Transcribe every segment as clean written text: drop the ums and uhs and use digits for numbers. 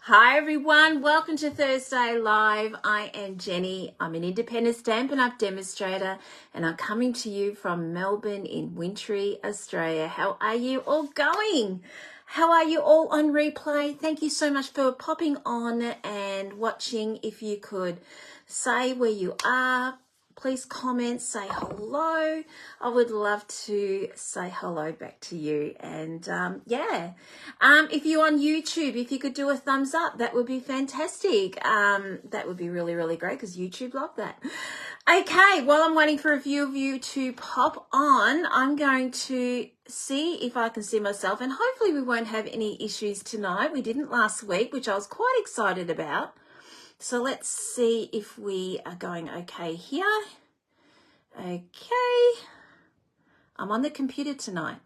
Hi everyone, welcome to Thursday Live. I am Jenny. I'm an independent Stampin' Up! Demonstrator and I'm coming to you from Melbourne in wintry Australia. How are you all going? How are you all on replay? Thank you so much for popping on and watching. If you could say where you are, please comment, say hello. I would love to say hello back to you. And if you're on YouTube, if you could do a thumbs up, that would be fantastic. That would be really, really great because YouTube love that. Okay, while I'm waiting for a few of you to pop on, I'm going to see if I can see myself, and hopefully we won't have any issues tonight. We didn't last week, which I was quite excited about. So let's see if we are going okay here. Okay. I'm on the computer tonight.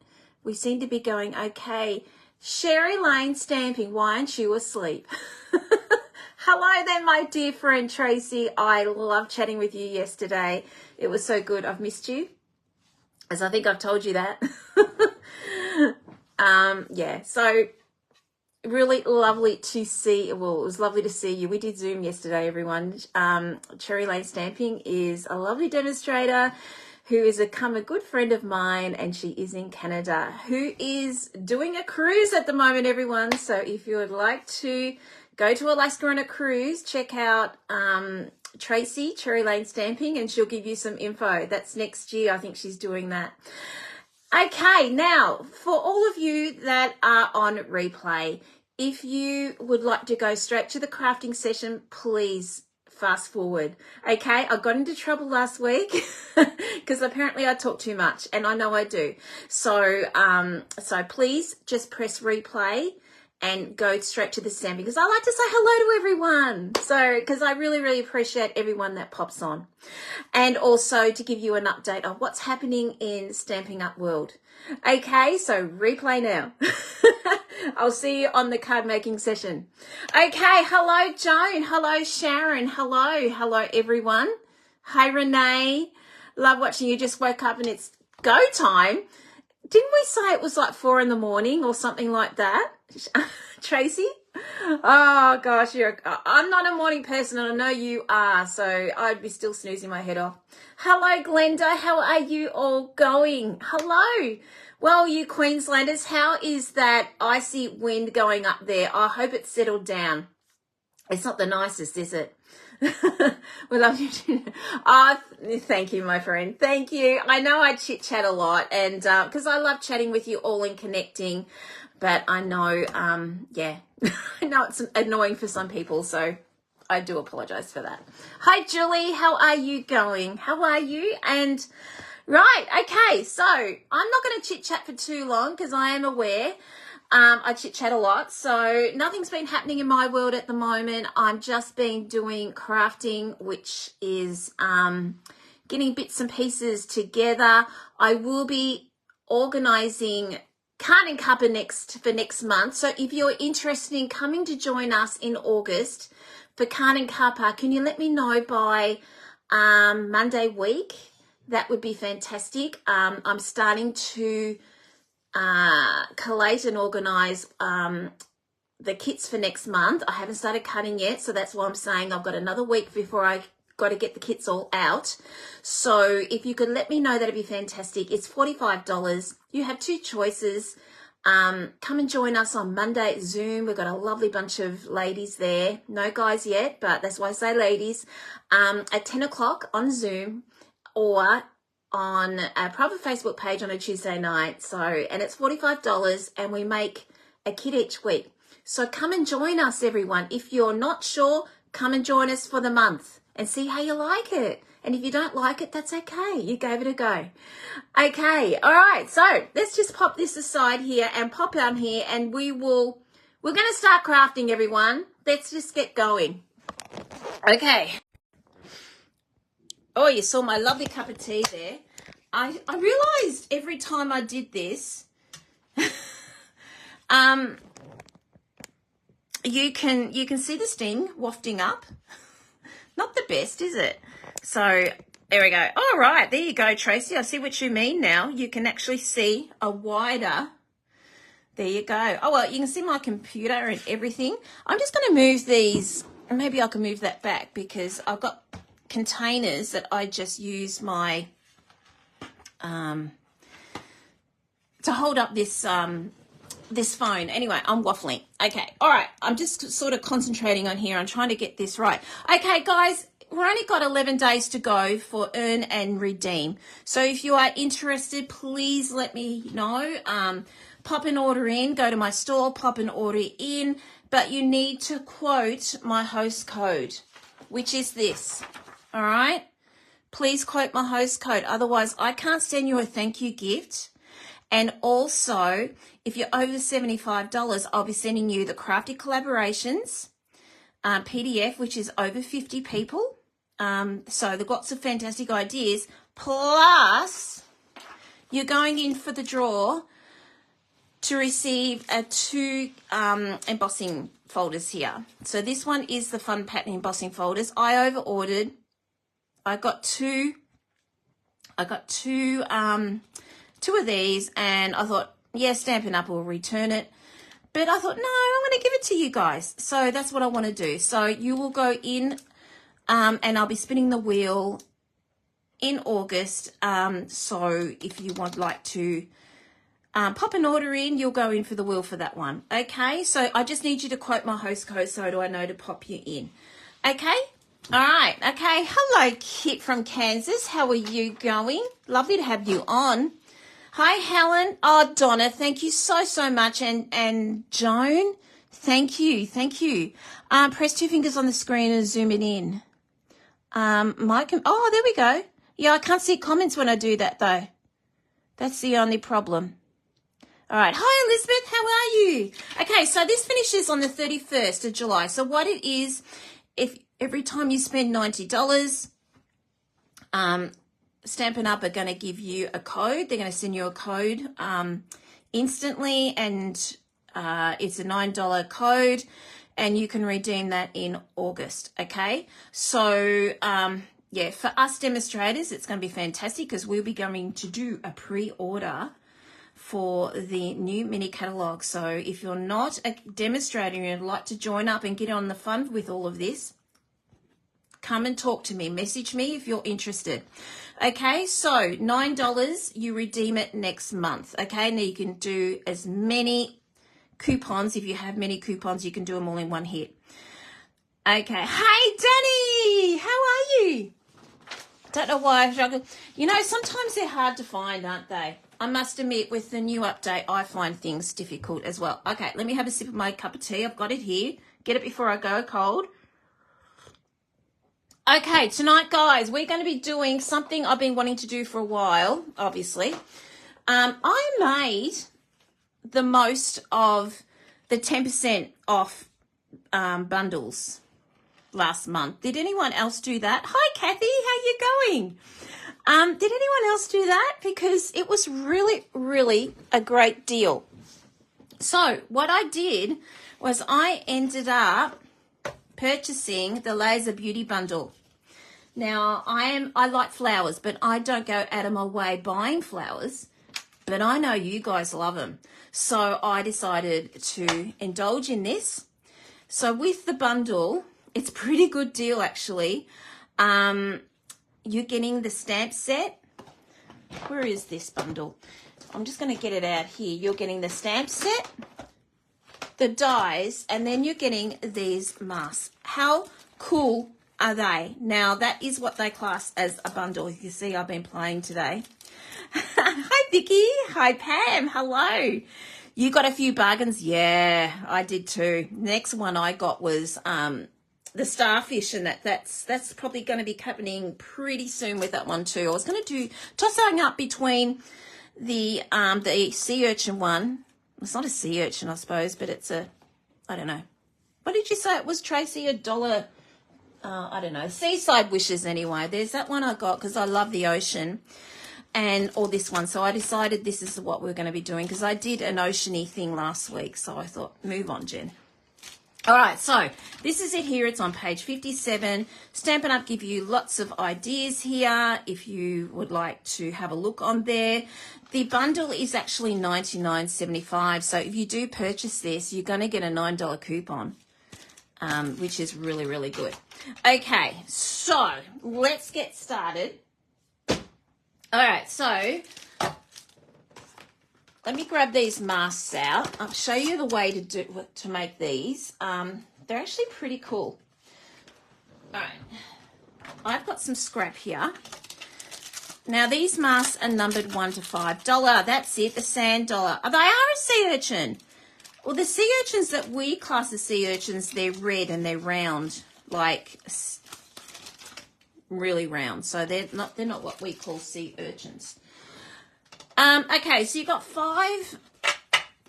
We seem to be going okay. Sherry Lane Stamping, why aren't you asleep? Hello there, my dear friend Tracy. I loved chatting with you yesterday. It was so good. I've missed you, as I think I've told you that. So really lovely to see. Well, it was lovely to see you. We did Zoom yesterday, everyone. Cherry Lane Stamping is a lovely demonstrator who is a good friend of mine, and she is in Canada, who is doing a cruise at the moment, everyone. So if you would like to go to Alaska on a cruise, check out Tracy, Cherry Lane Stamping, and she'll give you some info. That's next year. I think she's doing that. Okay, now, for all of you that are on replay, if you would like to go straight to the crafting session, please fast forward. Okay, I got into trouble last week because apparently I talk too much, and I know I do. So please just press replay and go straight to the stamping, because I like to say hello to everyone. So, because I really, really appreciate everyone that pops on. And also to give you an update on what's happening in Stampin' Up! World. Okay, so replay now. I'll see you on the card making session. Okay, hello Joan, hello Sharon, hello everyone. Hi Renee, love watching you. Just woke up and it's go time. Didn't we say it was like 4 a.m. or something like that? Tracy? Oh gosh, I'm not a morning person, and I know you are, so I'd be still snoozing my head off. Hello Glenda, how are you all going? Hello. Well, you Queenslanders, how is that icy wind going up there? I hope it's settled down. It's not the nicest, is it? We love you. Oh, thank you, my friend. Thank you. I know I chit chat a lot, and because I love chatting with you all and connecting, but I know, I know it's annoying for some people, so I do apologize for that. Hi, Julie. How are you going? How are you? And right, okay. So I'm not going to chit chat for too long because I am aware. I chit chat a lot, so nothing's been happening in my world at the moment. I'm just been doing crafting, which is getting bits and pieces together. I will be organising Card and Cuppa for next month. So if you're interested in coming to join us in August for Card and Cuppa, can you let me know by Monday week? That would be fantastic. I'm starting to collate and organise the kits for next month. I haven't started cutting yet, so that's why I'm saying I've got another week before I got to get the kits all out. So if you could let me know, that'd be fantastic. It's $45. You have 2 choices. Come and join us on Monday at Zoom. We've got a lovely bunch of ladies there. No guys yet, but that's why I say ladies. At 10 o'clock on Zoom, or on a private Facebook page on a Tuesday night. So, and it's $45, and we make a kit each week. So come and join us, everyone. If you're not sure, come and join us for the month and see how you like it. And if you don't like it, that's okay. You gave it a go. Okay. All right. So let's just pop this aside here and pop on here, and we're going to start crafting, everyone. Let's just get going. Okay. Oh, you saw my lovely cup of tea there. I realised every time I did this, you can see the steam wafting up. Not the best, is it? So there we go. All right, there you go, Tracy. I see what you mean now. You can actually see a wider There you go. Oh, well, you can see my computer and everything. I'm just going to move these, and maybe I can move that back because I've got containers that I just use my, to hold up this, this phone. Anyway, I'm waffling. Okay. All right. I'm just sort of concentrating on here. I'm trying to get this right. Okay, guys, we've only got 11 days to go for earn and redeem. So if you are interested, please let me know. Pop an order in, go to my store, pop an order in, but you need to quote my host code, which is this. All right. Please quote my host code. Otherwise, I can't send you a thank you gift. And also, if you're over $75, I'll be sending you the Crafty Collaborations PDF, which is over 50 people. So they've got some fantastic ideas. Plus, you're going in for the draw to receive 2 embossing folders here. So this one is the Fun Pattern embossing folders. I over-ordered. I got two of these, and I thought, yeah, Stampin' Up! Will return it. But I thought, no, I'm going to give it to you guys. So that's what I want to do. So you will go in, and I'll be spinning the wheel in August. So if you would like to pop an order in, you'll go in for the wheel for that one. Okay, so I just need you to quote my host code so do I know to pop you in. Okay, all right. Okay, hello, Kit from Kansas. How are you going? Lovely to have you on. Hi, Helen. Oh, Donna, thank you so much. And Joan, thank you. Press 2 fingers on the screen and zoom it in. Oh, there we go. Yeah, I can't see comments when I do that, though. That's the only problem. All right. Hi, Elizabeth. How are you? Okay, so this finishes on the 31st of July. So what it is, if every time you spend $90, Stampin' Up! Are going to give you a code. They're going to send you a code instantly, and it's a $9 code, and you can redeem that in August, okay? So, yeah, for us demonstrators, it's going to be fantastic because we'll be going to do a pre-order for the new mini catalogue. So if you're not a demonstrator and you'd like to join up and get on the fun with all of this, come and talk to me. Message me if you're interested. Okay, so $9, you redeem it next month. Okay, now you can do as many coupons. If you have many coupons, you can do them all in one hit. Okay, hey Danny, how are you? Don't know why I struggle. You know, sometimes they're hard to find, aren't they? I must admit, with the new update, I find things difficult as well. Okay, let me have a sip of my cup of tea. I've got it here. Get it before I go cold. Okay, tonight, guys, we're going to be doing something I've been wanting to do for a while, obviously. I made the most of the 10% off bundles last month. Did anyone else do that? Hi, Kathy. How you going? Did anyone else do that? Because it was really, really a great deal. So what I did was I ended up purchasing the Laser Beauty Bundle. Now, I like flowers, but I don't go out of my way buying flowers, but I know you guys love them. So I decided to indulge in this. So with the bundle, it's a pretty good deal, actually. You're getting the stamp set. Where is this bundle? I'm just going to get it out here. You're getting the stamp set, the dies, and then you're getting these masks. How cool are they? Now, that is what they class as a bundle. You see, I've been playing today. Hi, Vicky. Hi, Pam. Hello. You got a few bargains? Yeah, I did too. Next one I got was the starfish, and that's probably going to be happening pretty soon with that one too. I was going to toss something up between the sea urchin one. It's not a sea urchin, I suppose, but it's a, I don't know. What did you say it was, Tracy? $1? I don't know. Seaside Wishes anyway. There's that one I got because I love the ocean, or this one. So I decided this is what we're going to be doing because I did an oceany thing last week. So I thought, move on, Jen. All right, so this is it here. It's on page 57. Stampin' Up! Give you lots of ideas here if you would like to have a look on there. The bundle is actually $99.75, so if you do purchase this, you're going to get a $9 coupon, which is really, really good. Okay, so let's get started. All right, so let me grab these masks out. I'll show you the way to make these. They're actually pretty cool. All right, I've got some scrap here. Now these masks are numbered $1 to $5. That's it, the sand dollar. They are a sea urchin. Well, the sea urchins that we class as sea urchins, they're red and they're round, like really round. So they're not what we call sea urchins. Okay, so you've got 5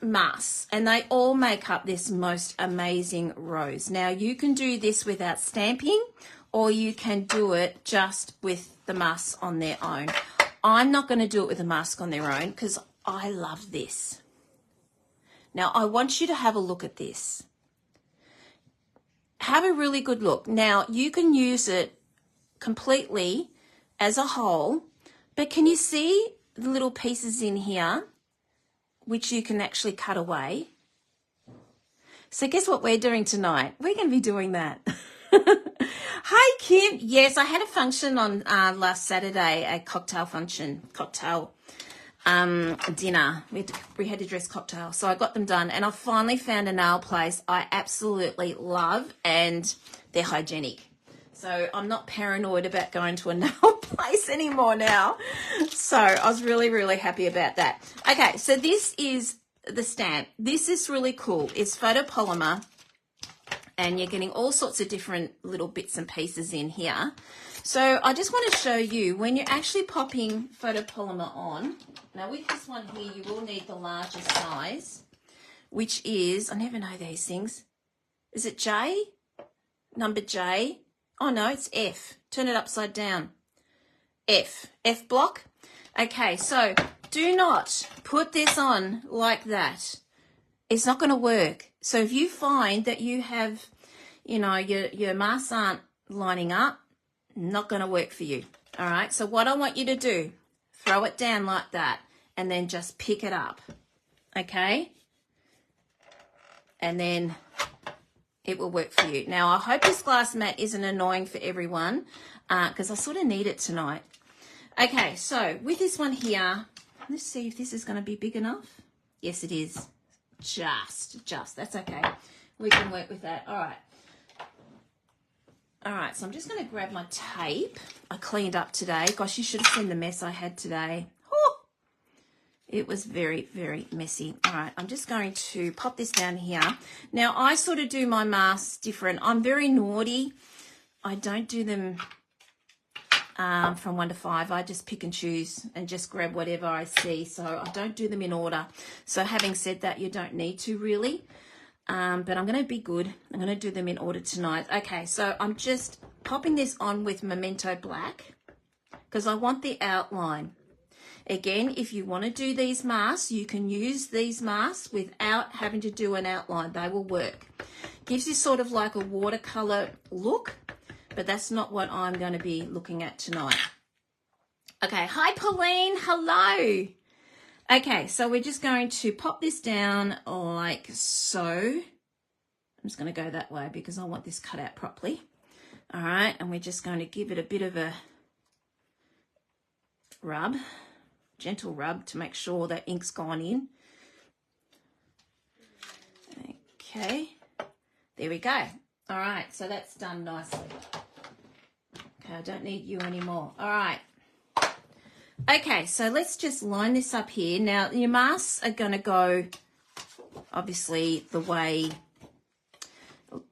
masks and they all make up this most amazing rose. Now you can do this without stamping or you can do it just with the masks on their own. I'm not going to do it with a mask on their own because I love this. Now I want you to have a look at this. Have a really good look. Now you can use it completely as a whole, but can you see the little pieces in here which you can actually cut away? So guess what we're doing tonight? We're going to be doing that. Hi Kim. Yes, I had a function on last Saturday, a cocktail dinner. We had to dress cocktail, so I got them done, and I finally found a nail place I absolutely love, and they're hygienic. So I'm not paranoid about going to a nail place anymore now. So I was really, really happy about that. Okay, so this is the stamp. This is really cool. It's photopolymer, and you're getting all sorts of different little bits and pieces in here. So I just want to show you when you're actually popping photopolymer on. Now with this one here, you will need the larger size, which is, I never know these things. Is it J? Number J? Oh no, it's F. Turn it upside down. F block. Okay, so do not put this on like that. It's not going to work. So if you find that you have, you know, your masks aren't lining up, not going to work for you. All right, so what I want you to do, throw it down like that and then just pick it up. Okay? And then it will work for you. Now, I hope this glass mat isn't annoying for everyone because I sort of need it tonight. Okay, so with this one here, let's see if this is going to be big enough. Yes, it is. Just. That's okay. We can work with that. All right. All right, so I'm just going to grab my tape. I cleaned up today. Gosh, you should have seen the mess I had today. Oh, it was very, very messy. All right, I'm just going to pop this down here. Now, I sort of do my masks different. I'm very naughty. I don't do them from 1 to 5. I just pick and choose and just grab whatever I see. So I don't do them in order. So having said that, you don't need to really. But I'm going to be good. I'm going to do them in order tonight. Okay, so I'm just popping this on with Memento Black because I want the outline. Again, if you want to do these masks, you can use these masks without having to do an outline. They will work. Gives you sort of like a watercolor look, but that's not what I'm going to be looking at tonight. Okay, hi Pauline, hello. Okay, so we're just going to pop this down like so. I'm just going to go that way because I want this cut out properly. All right, and we're just going to give it a bit of a rub, gentle rub to make sure that ink's gone in. Okay, there we go. All right, so that's done nicely. Okay, I don't need you anymore. All right. Okay, so let's just line this up here. Now, your masks are going to go, obviously, the way,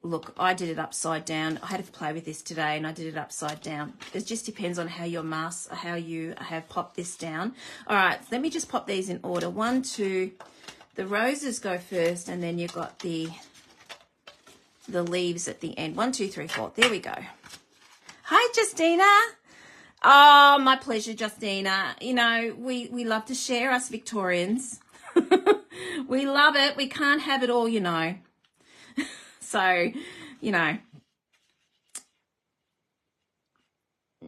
look, I did it upside down. I had to play with this today, and I did it upside down. It just depends on how your masks, how you have popped this down. All right, let me just pop these in order. 1, 2, the roses go first, and then you've got the leaves at the end. 1, 2, 3, 4. There we go. Hi, Justina. Oh, my pleasure, Justina. You know, we love to share, us Victorians. We love it. We can't have it all, you know. So, you know,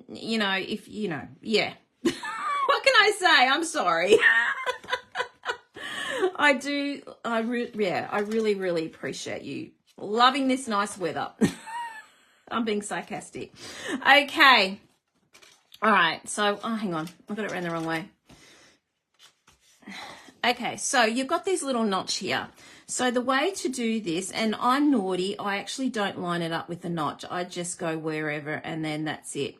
if, yeah. What can I say? I'm sorry. I really, really appreciate you loving this nice weather. I'm being sarcastic. Okay. All right. So, hang on. I got it around the wrong way. Okay. So you've got this little notch here. So the way to do this, and I'm naughty, I actually don't line it up with the notch. I just go wherever and then that's it.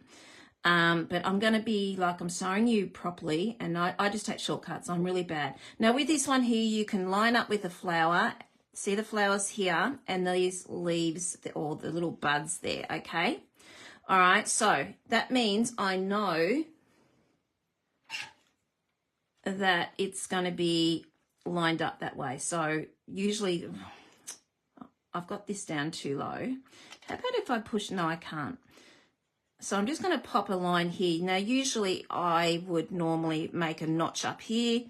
But I'm going to be like, I'm sewing you properly, and I just take shortcuts. I'm really bad. Now with this one here, you can line up with a flower. See the flowers here and these leaves or the little buds there, okay? All right, so that means I know that it's going to be lined up that way. So usually I've got this down too low. How about if I push? No, I can't. So I'm just going to pop a line here. Now, usually I would normally make a notch up here,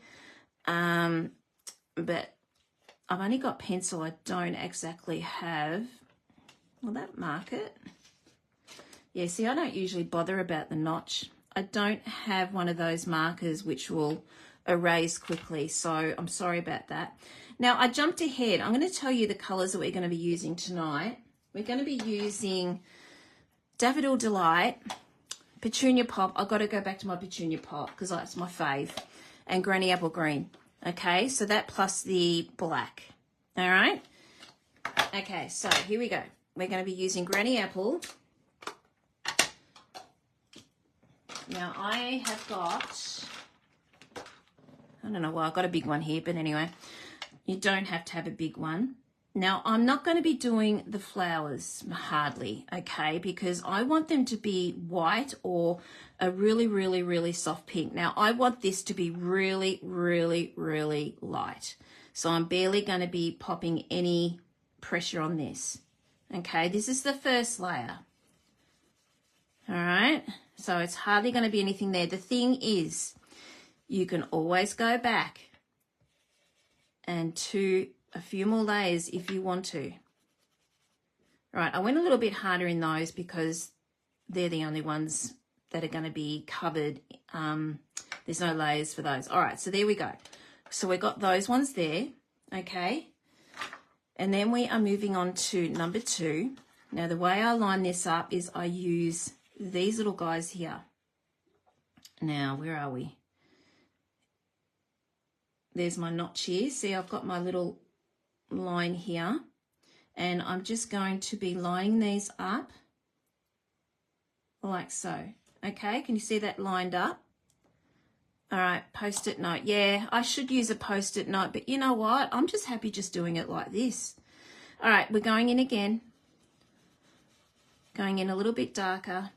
but I've only got pencil. I don't exactly have, will that mark it? Yeah, see, I don't usually bother about the notch. I don't have one of those markers which will erase quickly, so I'm sorry about that. Now, I jumped ahead. I'm going to tell you the colours that we're going to be using tonight. We're going to be using Daffodil Delight, Petunia Pop. I've got to go back to my Petunia Pop because that's my fave, and Granny Apple Green. Okay, so that plus the black. All right. Okay, so here we go. We're going to be using Granny Apple. Now I have got, I don't know why I've got a big one here, but anyway, you don't have to have a big one. Now, I'm not going to be doing the flowers hardly, okay, because I want them to be white or a really, really, really soft pink. Now, I want this to be really, really, really light. So I'm barely going to be popping any pressure on this, okay? This is the first layer, all right? So it's hardly going to be anything there. The thing is, you can always go back and to a few more layers if you want to. Right, I went a little bit harder in those because they're the only ones that are going to be covered. There's no layers for those. All right, so there we go. So we got those ones there, okay? And then we are moving on to number 2. Now, the way I line this up is I use these little guys here. Now, where are we? There's my notch here. See, I've got my little line here, and I'm just going to be lining these up like so. Okay, can you see that lined up? All right, post-it note. Yeah, I should use a post-it note, but you know what? I'm just happy just doing it like this. All right, we're going in again. Going in a little bit darker.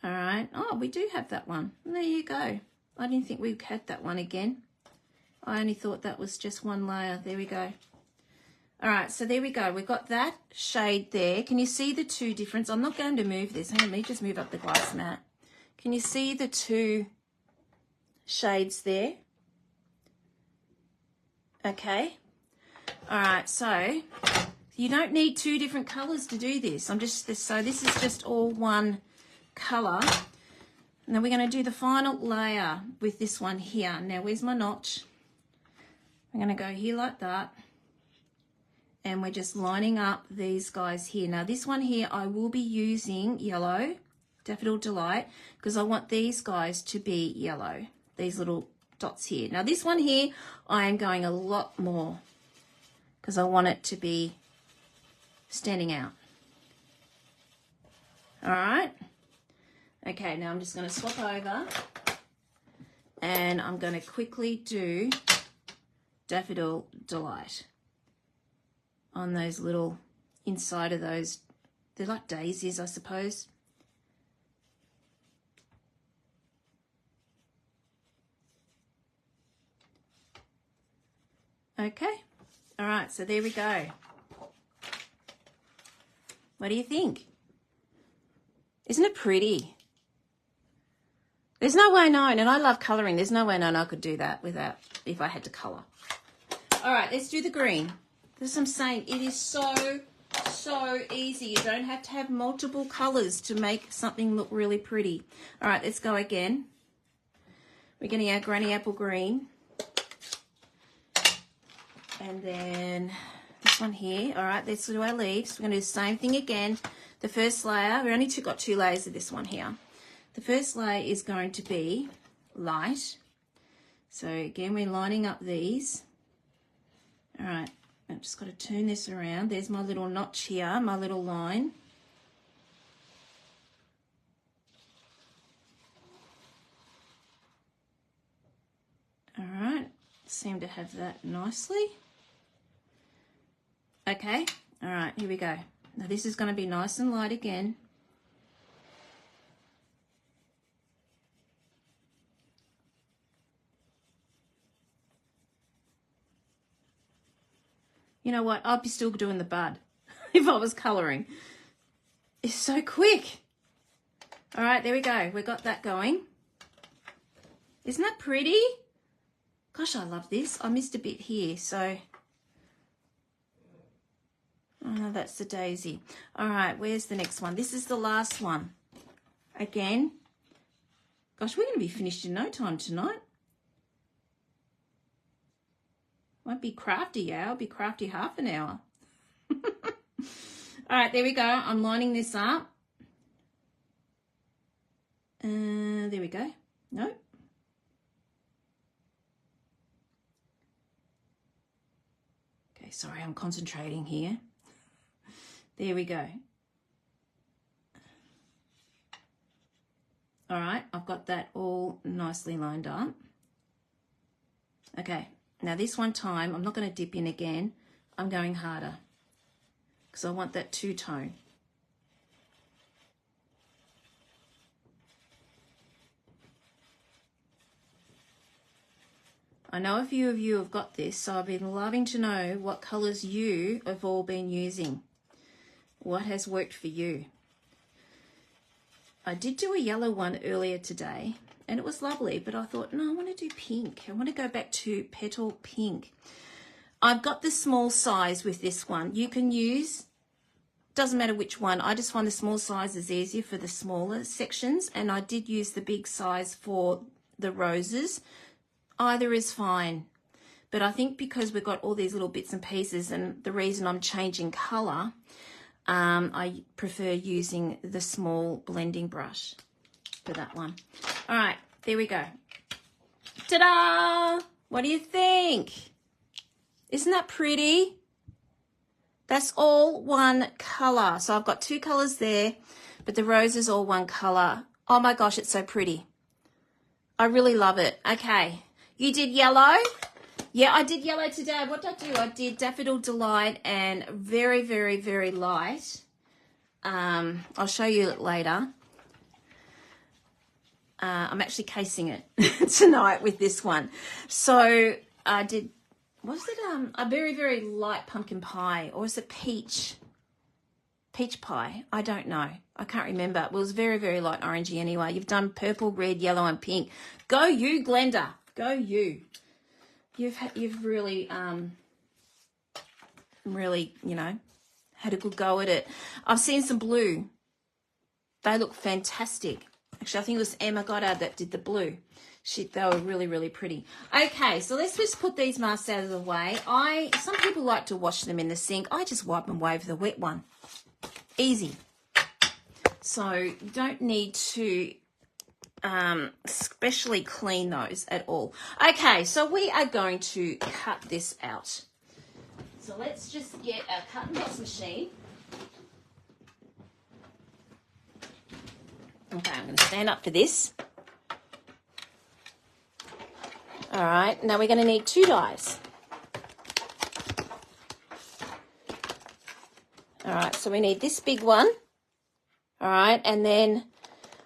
All right. Oh, we do have that one. There you go. I didn't think we had that one again. I only thought that was just one layer. There we go. All right, so there we go. We've got that shade there. Can you see the two difference? I'm not going to move this. Hang on, let me just move up the glass mat. Can you see the two shades there? Okay. All right, so you don't need 2 different colors to do this. So this is just all one color. Now we're going to do the final layer with this one here. Now, where's my notch? I'm going to go here like that. And we're just lining up these guys here. Now, this one here, I will be using yellow, Daffodil Delight, because I want these guys to be yellow, these little dots here. Now, this one here, I am going a lot more because I want it to be standing out. All right. Okay, now I'm just going to swap over and I'm going to quickly do Daffodil Delight on those little inside of those. They're like daisies, I suppose. Okay. All right, so there we go. What do you think? Isn't it pretty? There's no way known, and I love colouring. There's no way known I could do that without, if I had to colour. All right, let's do the green. This is what I'm saying. It is so easy. You don't have to have multiple colors to make something look really pretty. All right, let's go again. We're getting our Granny Apple green. And then this one here. All right, let's do our leaves. We're going to do the same thing again. The first layer, we only got 2 layers of this one here. The first layer is going to be light. So again, we're lining up these. All right, I've just got to turn this around. There's my little notch here, my little line. All right, seem to have that nicely. Okay, all right, here we go. Now this is going to be nice and light again. You know what? I'd be still doing the bud if I was colouring. It's so quick. All right, there we go. We got that going. Isn't that pretty? Gosh, I love this. I missed a bit here, so... Oh, that's the daisy. All right, where's the next one? This is the last one. Again. Gosh, we're going to be finished in no time tonight. Won't be crafty, yeah. I'll be crafty half an hour. All right, there we go. I'm lining this up. There we go. Nope. Okay, sorry, I'm concentrating here. There we go. All right, I've got that all nicely lined up. Okay. Now this one time, I'm not going to dip in again. I'm going harder because I want that two-tone. I know a few of you have got this, so I've been loving to know what colours you have all been using. What has worked for you? I did do a yellow one earlier today. And it was lovely, but I thought, no, I want to do pink. I want to go back to petal pink. I've got the small size with this one. You can use, doesn't matter which one. I just find the small size is easier for the smaller sections. And I did use the big size for the roses. Either is fine. But I think because we've got all these little bits and pieces and the reason I'm changing colour, I prefer using the small blending brush for that one. All right, there we go. Ta-da! What do you think? Isn't that pretty? That's all one colour. So I've got 2 colours there, but the rose is all one colour. Oh my gosh, it's so pretty. I really love it. Okay, you did yellow? Yeah, I did yellow today. What did I do? I did Daffodil Delight and very, very, very light. I'll show you it later. I'm actually casing it tonight with this one. So I did, was it a very, very light pumpkin pie, or is it peach pie? I don't know. I can't remember. It was very, very light orangey anyway. You've done purple, red, yellow, and pink. Go you, Glenda. Go you. You've really, you know, had a good go at it. I've seen some blue. They look fantastic. Actually, I think it was Emma Goddard that did the blue. They were really, really pretty. Okay, so let's just put these masks out of the way. Some people like to wash them in the sink. I just wipe them away with a wet one. Easy. So you don't need to especially clean those at all. Okay, so we are going to cut this out. So let's just get a cut and box machine. Okay, I'm going to stand up for this. All right, now we're going to need 2 dies. All right, so we need this big one. All right, and then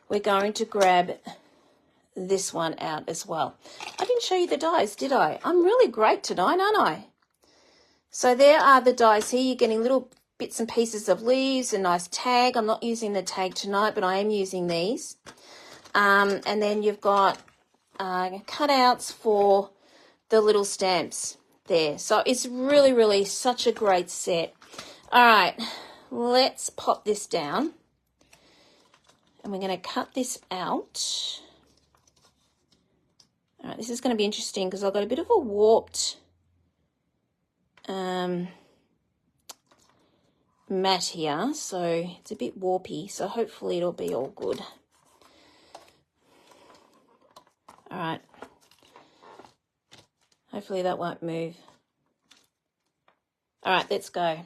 we're going to grab this one out as well. I didn't show you the dies, did I? I'm really great tonight, aren't I? So there are the dies here. You're getting little bits and pieces of leaves, a nice tag. I'm not using the tag tonight, but I am using these. And then you've got cutouts for the little stamps. there. So it's really, really such a great set. All right, let's pop this down. And we're going to cut this out. All right, this is going to be interesting because I've got a bit of a warped mat here. So it's a bit warpy. So hopefully it'll be all good. All right. Hopefully that won't move. All right, let's go.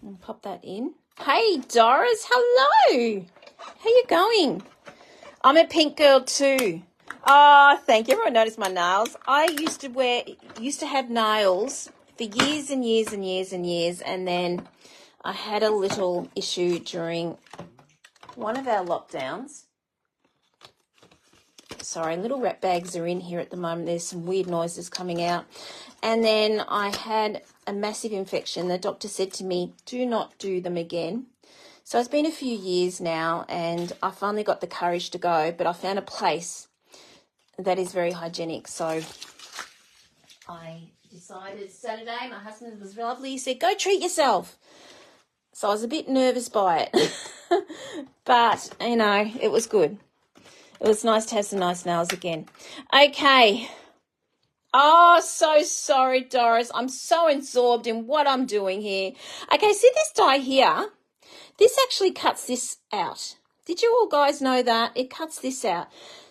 And pop that in. Hey, Doris, hello. How you going? I'm a pink girl too. Oh, thank you. Everyone noticed my nails. I used to have nails for years and years and years and years, and then I had a little issue during one of our lockdowns. Sorry, little rat bags are in here at the moment. There's some weird noises coming out. And then I had a massive infection. The doctor said to me, do not do them again. So it's been a few years now, and I finally got the courage to go, but I found a place that is very hygienic. So I decided Saturday, my husband was lovely. He said, go treat yourself. So I was a bit nervous by it. But, you know, it was good. It was nice to have some nice nails again. Okay. Oh, so sorry, Doris. I'm so absorbed in what I'm doing here. Okay, see this die here? This actually cuts this out. Did you all guys know that? It cuts this out.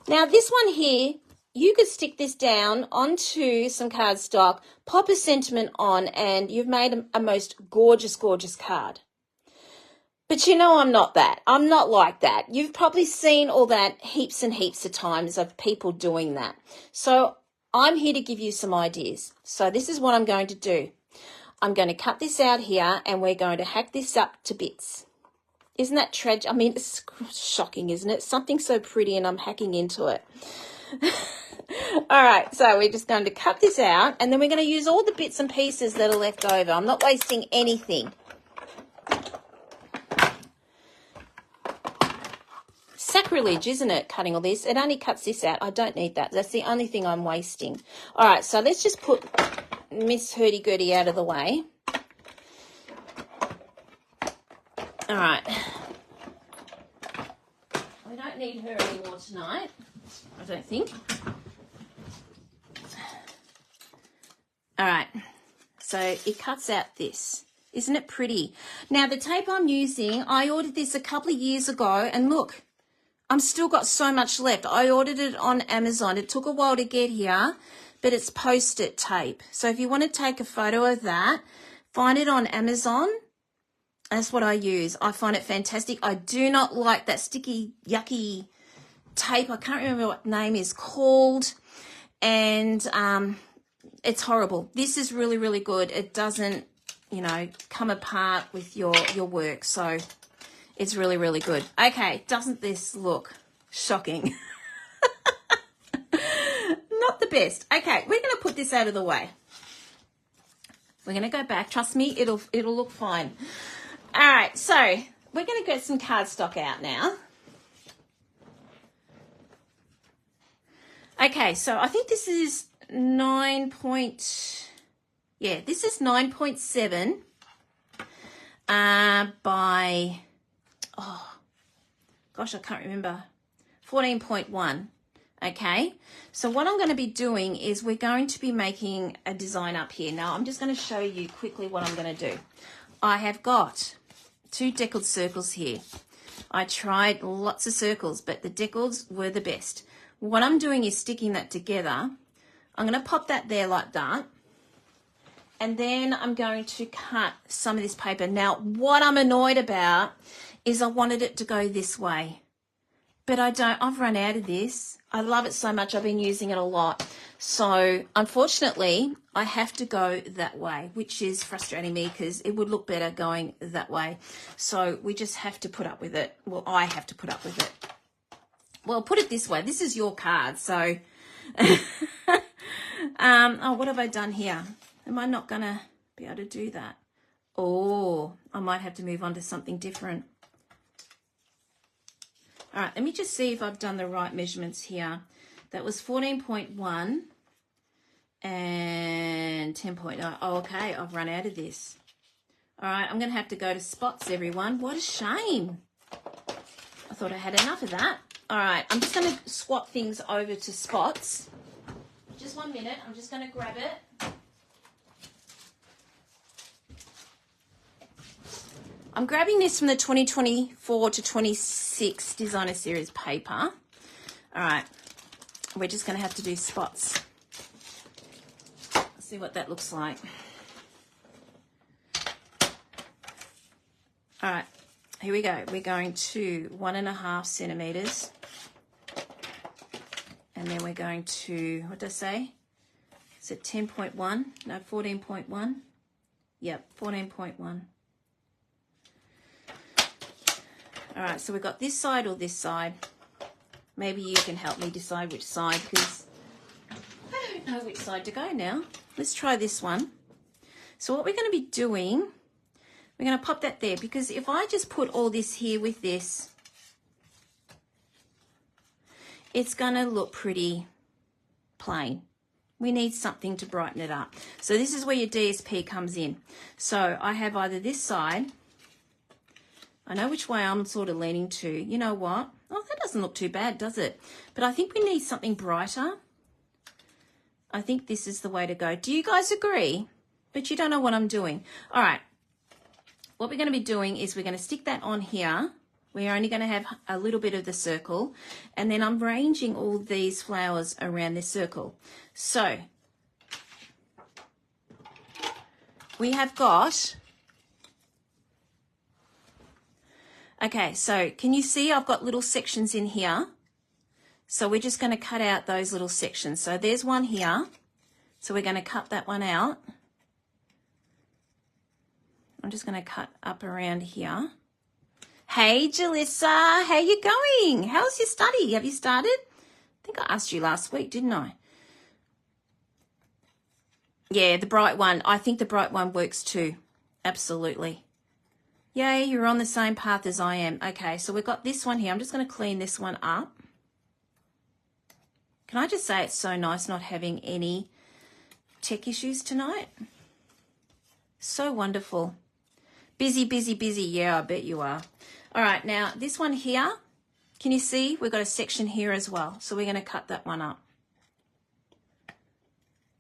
Now, this one here, you could stick this down onto some cardstock, pop a sentiment on, and you've made a most gorgeous, gorgeous card. But you know I'm not that. I'm not like that. You've probably seen all that heaps and heaps of times of people doing that. So I'm here to give you some ideas. So this is what I'm going to do. I'm going to cut this out here, and we're going to hack this up to bits. Isn't that tragic? I mean, it's shocking, isn't it? Something so pretty and I'm hacking into it. All right, so we're just going to cut this out, and then we're going to use all the bits and pieces that are left over. I'm not wasting anything. Sacrilege, isn't it, cutting all this? It only cuts this out. I don't need that. That's the only thing I'm wasting. All right, so let's just put Miss Hurdy-Gurdy out of the way. All right. We don't need her anymore tonight, I don't think. All right, so it cuts out this. Isn't it pretty? Now, the tape I'm using, I ordered this a couple of years ago, and look, I'm still got so much left. I ordered it on Amazon. It took a while to get here, but it's Post-it tape. So if you want to take a photo of that, find it on Amazon. That's what I use. I find it fantastic. I do not like that sticky, yucky tape. I can't remember what the name is called. And it's horrible. This is really, really good. It doesn't, you know, come apart with your work. So it's really, really good. Okay, doesn't this look shocking? Not the best. Okay, we're going to put this out of the way. We're going to go back. Trust me, it'll look fine. All right, so we're going to get some cardstock out now. Okay, so I think this is 9.7 by, oh, gosh, I can't remember, 14.1. Okay, so what I'm going to be doing is we're going to be making a design up here. Now, I'm just going to show you quickly what I'm going to do. I have got 2 deckled circles here. I tried lots of circles, but the deckleds were the best. What I'm doing is sticking that together. I'm going to pop that there like that. And then I'm going to cut some of this paper. Now, what I'm annoyed about is I wanted it to go this way. But I don't. I've run out of this. I love it so much. I've been using it a lot. So, unfortunately, I have to go that way, which is frustrating me because it would look better going that way. So, we just have to put up with it. Well, I have to put up with it. Well, put it this way. This is your card. So, oh, what have I done here? Am I not going to be able to do that? Oh, I might have to move on to something different. All right, let me just see if I've done the right measurements here. That was 14.1, And 10.9. Oh, okay, I've run out of this. All right, I'm going to have to go to spots, everyone. What a shame. I thought I had enough of that. All right, I'm just going to swap things over to spots. Just 1 minute. I'm just going to grab it. I'm grabbing this from the 2024 to 26 Designer Series paper. All right, we're just going to have to do spots. Let's see what that looks like. All right, here we go. We're going to 1.5 centimeters. And then we're going to, what did I say? Is it 10.1? No, 14.1. Yep, 14.1. All right, so we've got this side or this side. Maybe you can help me decide which side, because I don't know which side to go now. Let's try this one. So what we're going to be doing, we're going to pop that there, because if I just put all this here with this, it's going to look pretty plain. We need something to brighten it up. So this is where your DSP comes in. So I have either this side. I know which way I'm sort of leaning to. You know what? Oh, that doesn't look too bad, does it? But I think we need something brighter. I think this is the way to go. Do you guys agree? But you don't know what I'm doing. All right. What we're going to be doing is we're going to stick that on here. We're only going to have a little bit of the circle. And then I'm arranging all these flowers around this circle. So we have got... Okay, so can you see I've got little sections in here? So we're just going to cut out those little sections. So there's one here. So we're going to cut that one out. I'm just going to cut up around here. Hey, Jalissa, how you going? How's your study? Have you started? I think I asked you last week, didn't I? Yeah, the bright one. I think the bright one works too. Absolutely. Yay, you're on the same path as I am. Okay, so we've got this one here. I'm just going to clean this one up. Can I just say it's so nice not having any tech issues tonight? So wonderful. Busy, busy, busy. Yeah, I bet you are. All right, now this one here, can you see? We've got a section here as well. So we're going to cut that one up.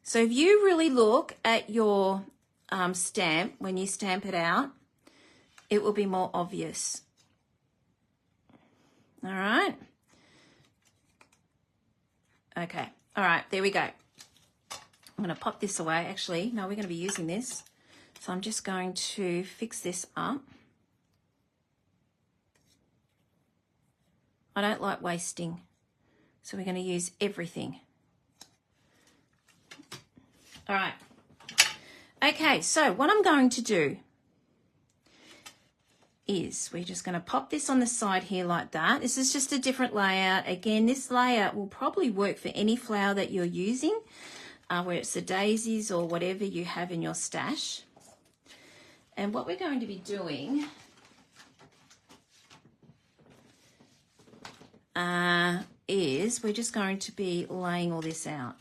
So if you really look at your stamp, when you stamp it out, it will be more obvious. All right. Okay. All right, there we go. I'm going to pop this away. Actually, no, we're going to be using this. So I'm just going to fix this up. I don't like wasting. So we're going to use everything. All right. Okay, so what I'm going to do is we're just going to pop this on the side here like that. This is just a different layout. Again, this layout will probably work for any flower that you're using, whether it's the daisies or whatever you have in your stash. And what we're going to be doing is we're just going to be laying all this out.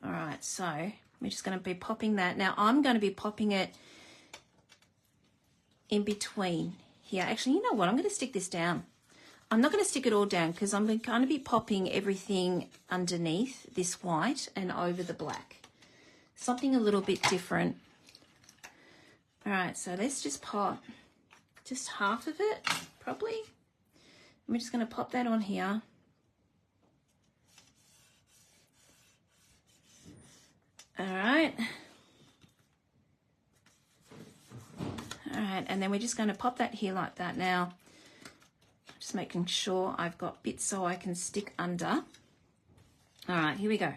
All right, so we're just going to be popping that. Now I'm going to be popping it in between here. Actually, you know what? I'm going to stick this down. I'm not going to stick it all down because I'm going to be popping everything underneath this white and over the black. Something a little bit different. All right, so let's just pop just half of it, probably. I'm just going to pop that on here. All right. All right, and then we're just going to pop that here like that now. Just making sure I've got bits so I can stick under. All right, here we go.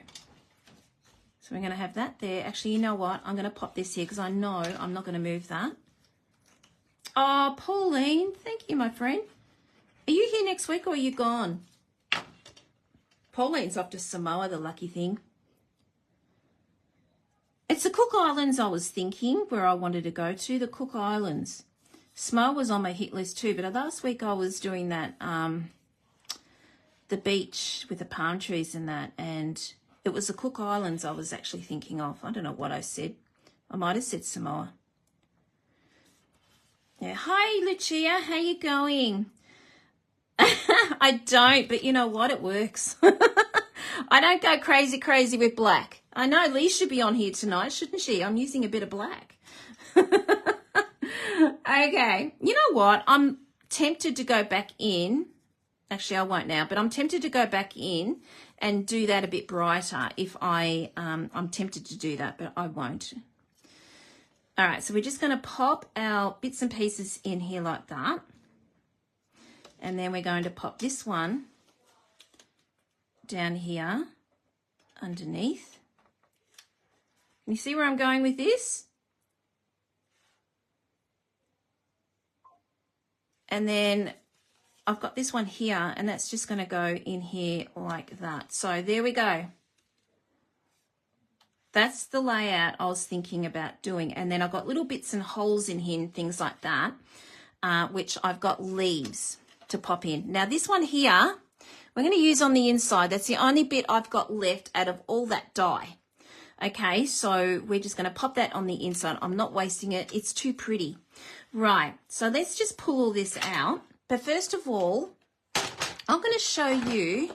So we're going to have that there. Actually, you know what? I'm going to pop this here because I know I'm not going to move that. Oh, Pauline, thank you, my friend. Are you here next week or are you gone? Pauline's off to Samoa, the lucky thing. It's the Cook Islands I was thinking where I wanted to go to, the Cook Islands. Samoa was on my hit list too, but last week I was doing that, the beach with the palm trees and that, and It was the Cook Islands I was actually thinking of. I don't know what I said. I might have said Samoa. Yeah. Hi, Lucia. How you going? I don't, but you know what? It works. I don't go crazy with black. I know Lee should be on here tonight, shouldn't she? I'm using a bit of black. Okay. You know what? I'm tempted to go back in. Actually, I won't now, but I'm tempted to go back in and do that a bit brighter if I'm tempted to do that, but I won't. All right, so we're just going to pop our bits and pieces in here like that. And then we're going to pop this one down here underneath. Can you see where I'm going with this? And then I've got this one here, and that's just going to go in here like that. So there we go. That's the layout I was thinking about doing. And then I've got little bits and holes in here and things like that, which I've got leaves to pop in. Now this one here, we're going to use on the inside. That's the only bit I've got left out of all that dye. Okay, so we're just going to pop that on the inside. I'm not wasting it. It's too pretty. Right, so let's just pull all this out. But first of all, I'm going to show you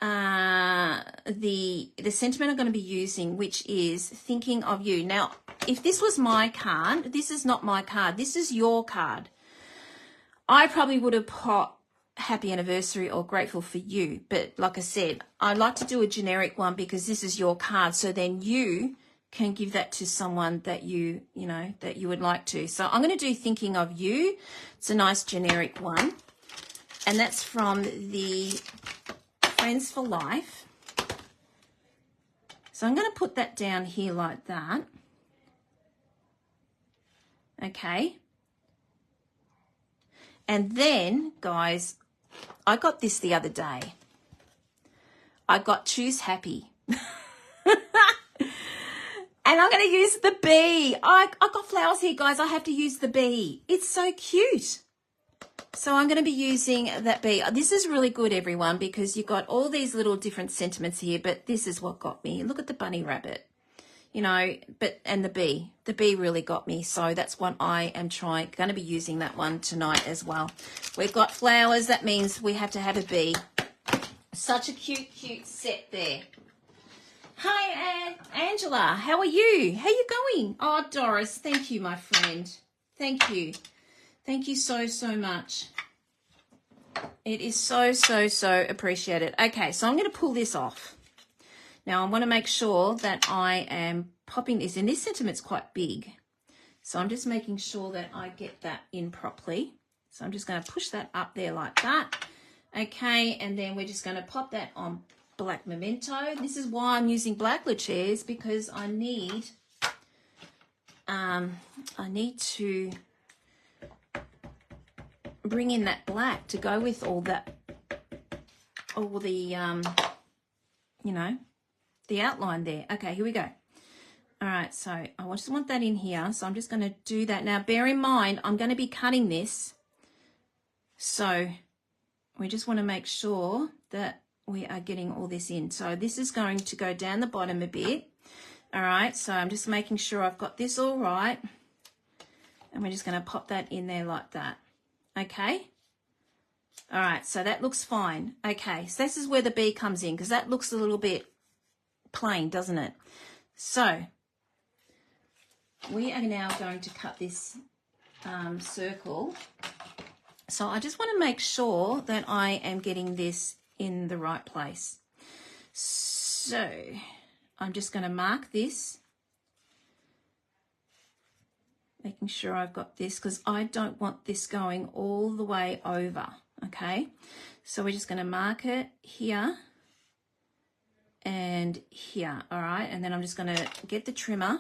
the sentiment I'm going to be using, which is thinking of you. Now, if this was my card, this is not my card. This is your card. I probably would have put happy anniversary or grateful for you. But like I said, I like to do a generic one because this is your card. So then you can give that to someone that you would like to. So I'm going to do thinking of you. It's a nice generic one. And that's from the Friends for Life. So I'm going to put that down here like that. Okay. And then, guys, I got this the other day. I got Choose Happy. And I'm going to use the bee. I got flowers here, guys. I have to use the bee. It's so cute. So I'm going to be using that bee. This is really good, everyone, because you've got all these little different sentiments here, but this is what got me. Look at the bunny rabbit, and the bee. The bee really got me. So that's what I am going to be using that one tonight as well. We've got flowers. That means we have to have a bee. Such a cute set there. Hi, Angela. How are you? How are you going? Oh, Doris, thank you, my friend. Thank you. Thank you so much. It is so appreciated. Okay, so I'm going to pull this off. Now, I want to make sure that I am popping this in. This sentiment's quite big. So I'm just making sure that I get that in properly. So I'm just going to push that up there like that. Okay, and then we're just going to pop that on black memento. This is why I'm using black Lucias, because I need to bring in that black to go with all the the outline there. Okay, here we go. All right, so I just want that in here. So I'm just going to do that. Now, bear in mind, I'm going to be cutting this. So we just want to make sure that we are getting all this in. So this is going to go down the bottom a bit. All right, so I'm just making sure I've got this all right. And we're just going to pop that in there like that. Okay. All right, so that looks fine. Okay, so this is where the bee comes in, because that looks a little bit plain, doesn't it? So we are now going to cut this circle. So I just want to make sure that I am getting this in the right place. So I'm just going to mark this, making sure I've got this, because I don't want this going all the way over. Okay, so we're just going to mark it here and here. All right, and then I'm just going to get the trimmer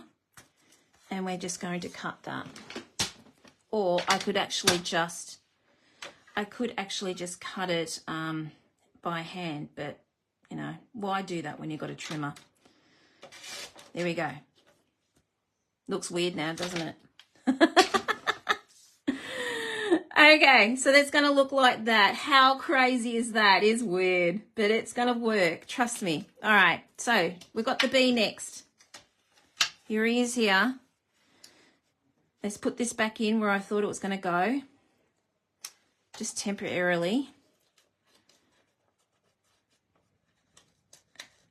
and we're just going to cut that. Or I could actually just cut it by hand, but why do that when you've got a trimmer? There we go. Looks weird now, doesn't it? Okay, so that's going to look like that. How crazy is that? It's weird, but it's going to work. Trust me. All right, so we've got the bee next. Here he is here. Let's put this back in where I thought it was going to go, just temporarily.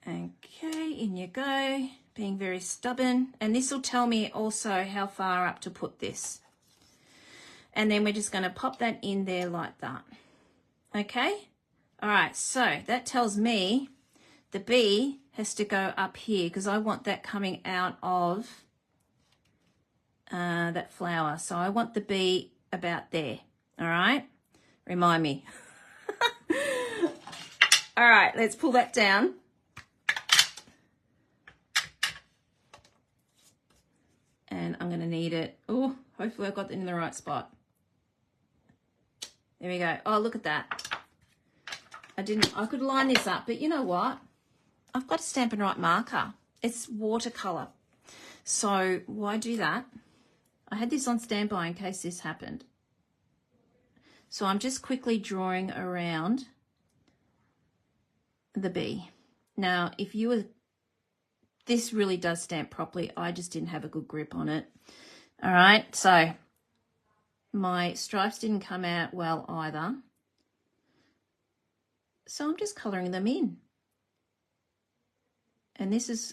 Okay, in you go, being very stubborn. And this will tell me also how far up to put this. And then we're just going to pop that in there like that. Okay? All right, so that tells me the bee has to go up here because I want that coming out of that flower. So I want the bee about there. All right? Remind me. All right, let's pull that down. And I'm going to need it. Oh, hopefully I got it in the right spot. There we go. Oh, look at that. I could line this up, but you know what? I've got a Stampin' Write marker. It's watercolor. So why do that? I had this on standby in case this happened. So I'm just quickly drawing around the bee. Now, if you were, this really does stamp properly. I just didn't have a good grip on it. All right, so my stripes didn't come out well either. So I'm just colouring them in. And this is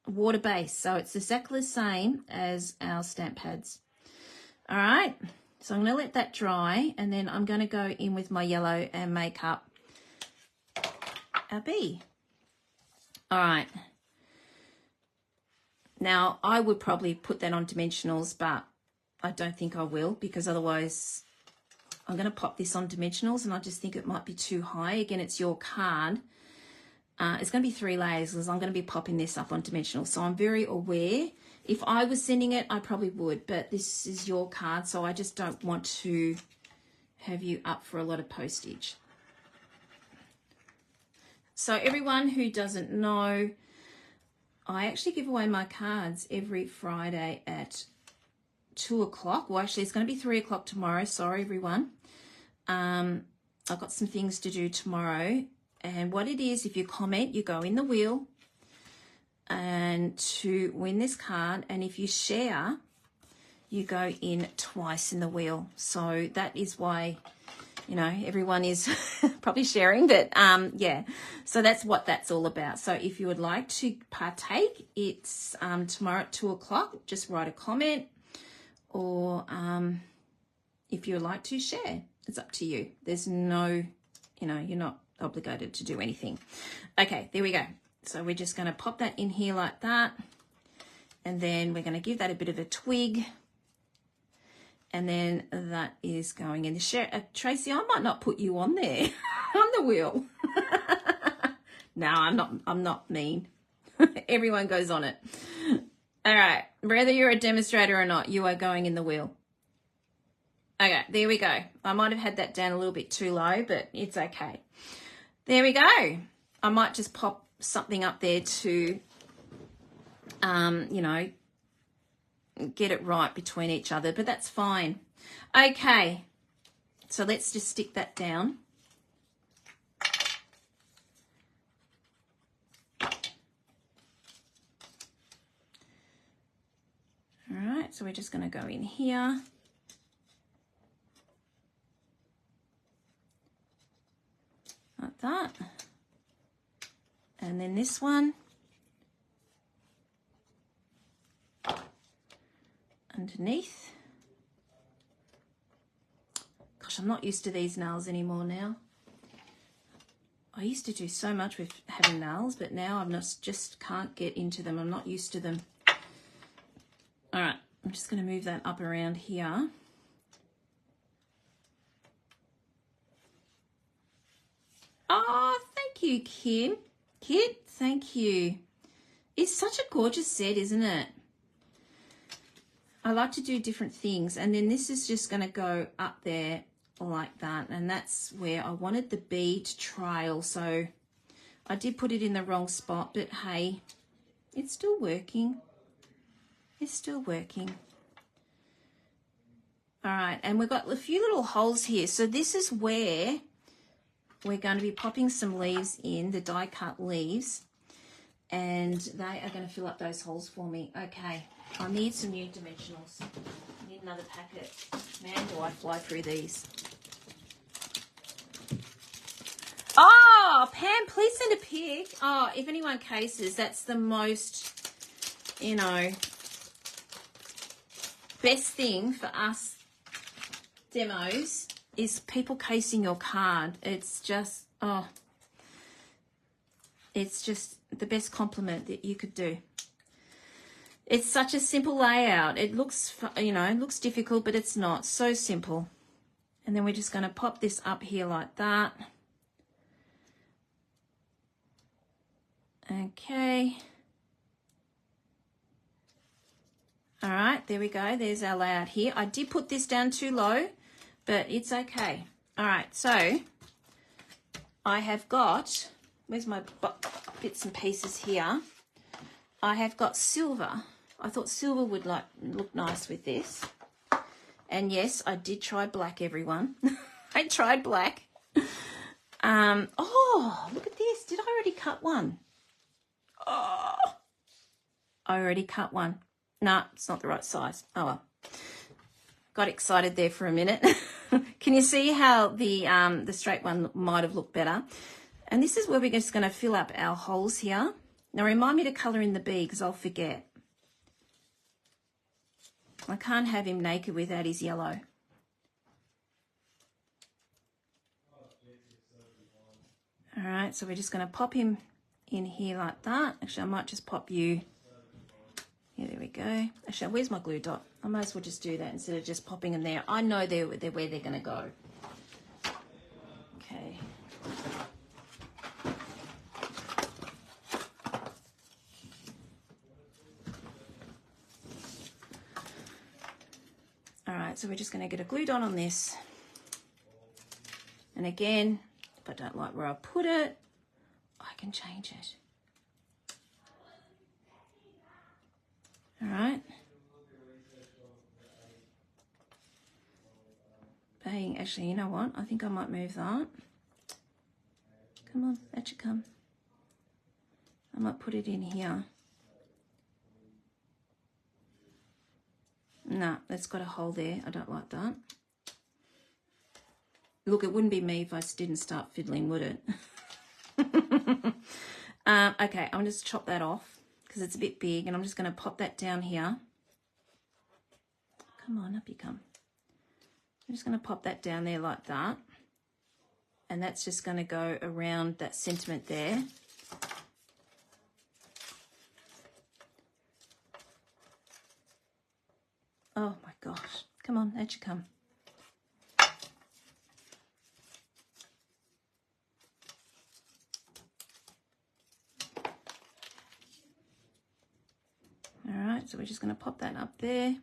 water based, so it's exactly the same as our stamp pads. All right, so I'm going to let that dry, and then I'm going to go in with my yellow and make up our bee. All right. Now, I would probably put that on dimensionals, but I don't think I will, because otherwise I'm going to pop this on dimensionals, and I just think it might be too high. Again, it's your card. It's going to be 3 layers because I'm going to be popping this up on dimensional. So I'm very aware. If I was sending it, I probably would, but this is your card, so I just don't want to have you up for a lot of postage. So everyone who doesn't know, I actually give away my cards every Friday at 2 o'clock. Well, actually, it's going to be 3 o'clock tomorrow. Sorry, everyone. I've got some things to do tomorrow. And what it is, if you comment, you go in the wheel and to win this card. And if you share, you go in twice in the wheel. So that is why, you know, everyone is probably sharing, but yeah, so that's what that's all about. So if you would like to partake, it's tomorrow at 2 o'clock. Just write a comment, or if you would like to share, it's up to you. There's no, you know, you're not obligated to do anything. Okay, there we go. So we're just going to pop that in here like that, and then we're going to give that a bit of a twig. And then that is going in the share. Tracy, I might not put you on there on the wheel. No, I'm not mean. Everyone goes on it. All right. Whether you're a demonstrator or not, you are going in the wheel. Okay, there we go. I might have had that down a little bit too low, but it's okay. There we go. I might just pop something up there to, you know, get it right between each other, but that's fine. Okay, so let's just stick that down. All right, so we're just going to go in here. Like that. And then this one. Underneath. Gosh, I'm not used to these nails anymore now. I used to do so much with having nails, but now I'm just can't get into them. I'm not used to them. All right, I'm just going to move that up around here. Oh, thank you, Kim. Kit, thank you. It's such a gorgeous set, isn't it? I like to do different things, and then this is just going to go up there like that, and that's where I wanted the bee to trail. So I did put it in the wrong spot, but hey, it's still working. It's still working. All right, and we've got a few little holes here. So this is where we're going to be popping some leaves in, the die cut leaves, and they are going to fill up those holes for me. Okay, I need some new dimensionals. I need another packet. Man, do I fly through these. Oh, Pam, please send a pic. Oh, if anyone cases, that's the most, you know, best thing for us demos is people casing your card. It's just, oh, it's just the best compliment that you could do. It's such a simple layout. It looks, you know, it looks difficult, but it's not. So simple. And then we're just going to pop this up here like that. Okay. All right, there we go. There's our layout here. I did put this down too low, but it's okay. All right, so I have got, where's my bits and pieces here? I have got silver. I thought silver would look nice with this. And yes, I did try black, everyone. I tried black. Oh, look at this. Did I already cut one? Oh, I already cut one. No, it's not the right size. Oh well. Got excited there for a minute. Can you see how the straight one might have looked better? And this is where we're just going to fill up our holes here. Now remind me to colour in the bee because I'll forget. I can't have him naked without his yellow. All right, so we're just going to pop him in here like that. Actually, I might just pop you. Yeah, there we go. Actually, where's my glue dot? I might as well just do that instead of just popping them there. I know they're where they're going to go. Okay. All right, so we're just going to get a glue dot on this. And again, if I don't like where I put it, I can change it. All right. Bang, actually, you know what? I think I might move that. Come on, that should come. I might put it in here. No, that's got a hole there. I don't like that. Look, it wouldn't be me if I didn't start fiddling, would it? Okay, I'm just chop that off because it's a bit big, and I'm just going to pop that down here. Come on, up you come. I'm just going to pop that down there like that, and that's just going to go around that sentiment there. Oh my gosh, come on, that should come. All right, so we're just going to pop that up there.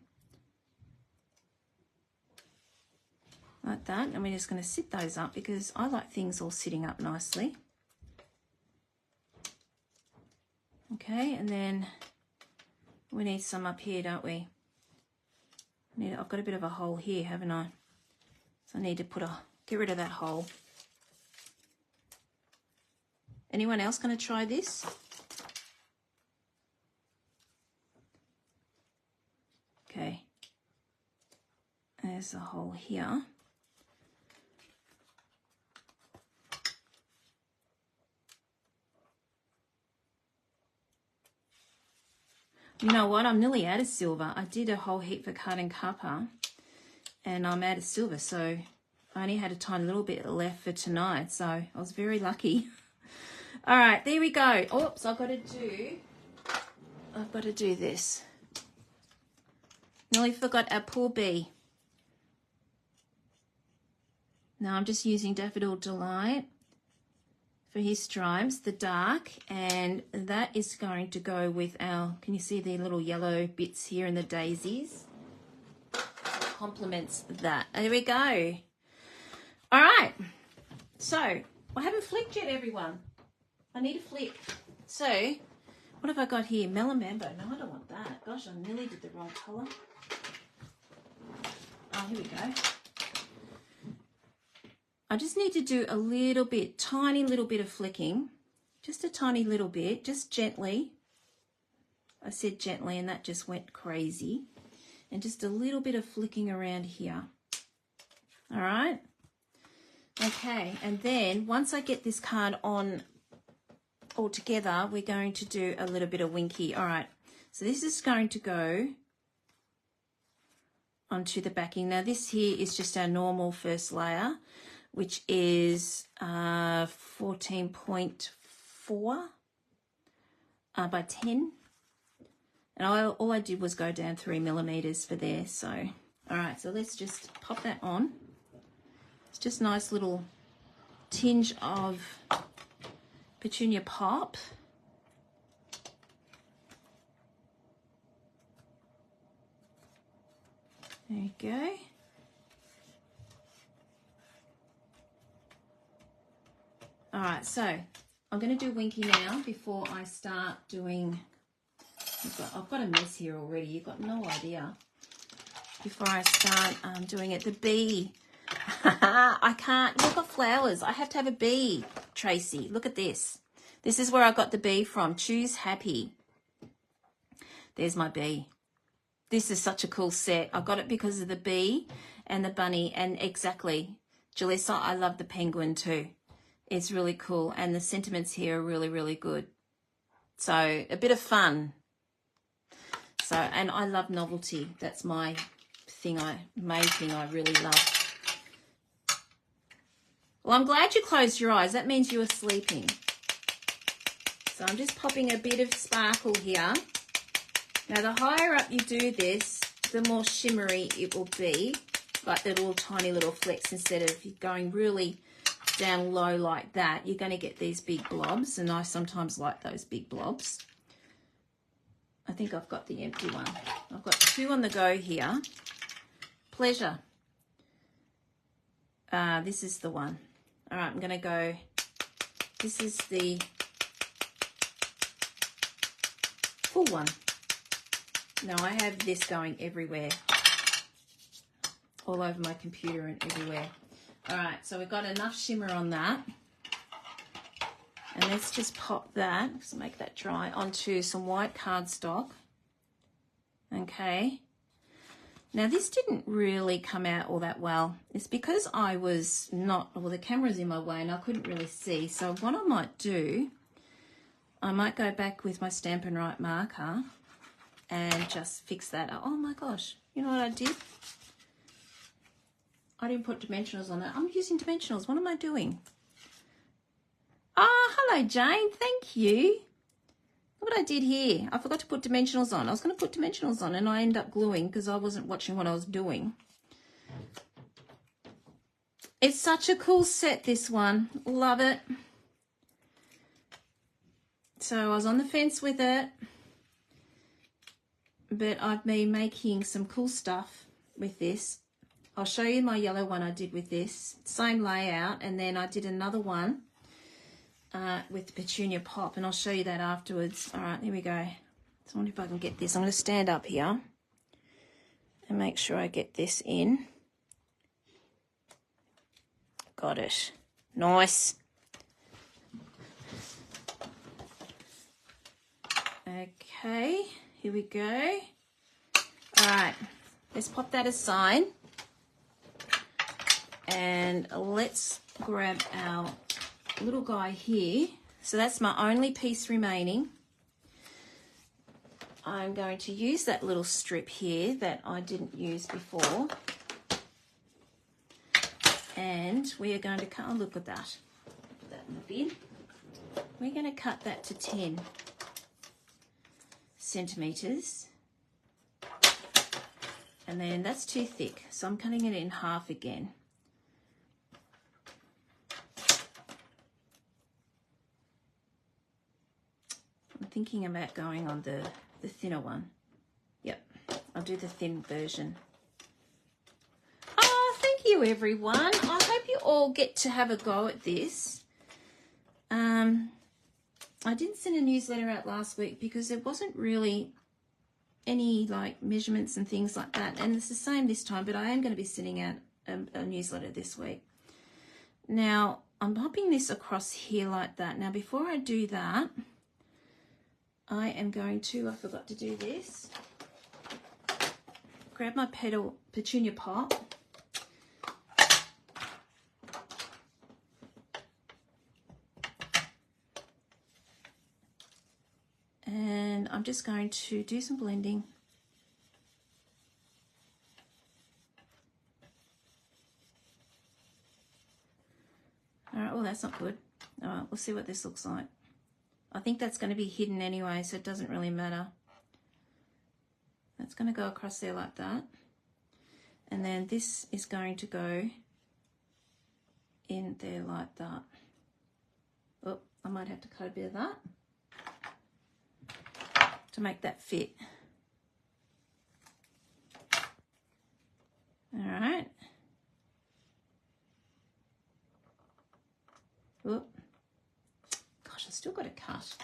Like that, and we're just going to sit those up because I like things all sitting up nicely. Okay, and then we need some up here, don't we? I've got a bit of a hole here, haven't I? So I need to get rid of that hole. Anyone else going to try this? Okay. There's a hole here. You know what? I'm nearly out of silver. I did a whole heap for carbon copper, and I'm out of silver, so I only had a tiny little bit left for tonight, so I was very lucky. All right, there we go. Oops, I've got to do this. Nearly forgot our poor bee. Now I'm just using Daffodil Delight for his stripes, the dark, and that is going to go with our, can you see the little yellow bits here in the daisies? Complements that. There we go. All right, so I haven't flicked yet, everyone. I need a flick. So what have I got here? Melon Mambo. No, I don't want that. Gosh, I nearly did the wrong colour. here we go. I just need to do a little bit, tiny little bit of flicking, just a tiny little bit, just gently. I said gently and that just went crazy. And just a little bit of flicking around here. All right. Okay, and then once I get this card on all together, we're going to do a little bit of winky. All right, so this is going to go onto the backing. Now this here is just our normal first layer, which is 14.4 by 10. And all I did was go down 3 millimeters for there. So, all right, so let's just pop that on. It's just a nice little tinge of Petunia Pop. There you go. All right, so I'm going to do Winky now before I start doing, I've got a mess here already, you've got no idea. Before I start doing it, the bee. I can't, look at flowers. I have to have a bee, Tracy. Look at this. This is where I got the bee from. Choose Happy. There's my bee. This is such a cool set. I got it because of the bee and the bunny, and exactly, Jalissa, I love the penguin too. It's really cool, and the sentiments here are really, really good. So a bit of fun. So, and I love novelty. That's my thing, main thing I really love. Well, I'm glad you closed your eyes. That means you were sleeping. So I'm just popping a bit of sparkle here. Now, the higher up you do this, the more shimmery it will be, like the little tiny little flecks. Instead of going really down low like that, you're going to get these big blobs, and I sometimes like those big blobs. I think I've got the empty one. I've got 2 on the go here. Pleasure. This is the one. All right, I'm going to go, this is the full one. Now I have this going everywhere, all over my computer and everywhere. All right, so we've got enough shimmer on that. And let's just pop that, just make that dry, onto some white cardstock. Okay. Now this didn't really come out all that well. It's because I was not, well, the camera's in my way and I couldn't really see. So what I might do, I might go back with my Stampin' Write marker and just fix that up. Oh my gosh, you know what I did? I didn't put dimensionals on that. I'm using dimensionals. What am I doing? Oh, hello, Jane. Thank you. Look what I did here. I forgot to put dimensionals on. I was going to put dimensionals on and I ended up gluing because I wasn't watching what I was doing. It's such a cool set, this one. Love it. So I was on the fence with it, but I've been making some cool stuff with this. I'll show you my yellow one I did with this. Same layout, and then I did another one with Petunia Pop, and I'll show you that afterwards. All right, here we go. So I wonder if I can get this. I'm going to stand up here and make sure I get this in. Got it. Nice. Okay, here we go. All right, let's pop that aside. And let's grab our little guy here. So that's my only piece remaining. I'm going to use that little strip here that I didn't use before. And we are going to cut, oh, look at that. Put that in the bin. We're going to cut that to 10 centimeters. And then that's too thick, so I'm cutting it in half again. I'm thinking about going on the thinner one. Yep, I'll do the thin version. Oh, thank you, everyone. I hope you all get to have a go at this. I didn't send a newsletter out last week because there wasn't really any like measurements and things like that. And it's the same this time, but I am going to be sending out a newsletter this week. Now, I'm popping this across here like that. Now, before I do that, I am going to, I forgot to do this, grab my petunia pot. And I'm just going to do some blending. All right, well, that's not good. All right, we'll see what this looks like. I think that's going to be hidden anyway, so it doesn't really matter. That's going to go across there like that. And then this is going to go in there like that. Oh, I might have to cut a bit of that to make that fit. All right. Oop. Gosh, I still got a cut.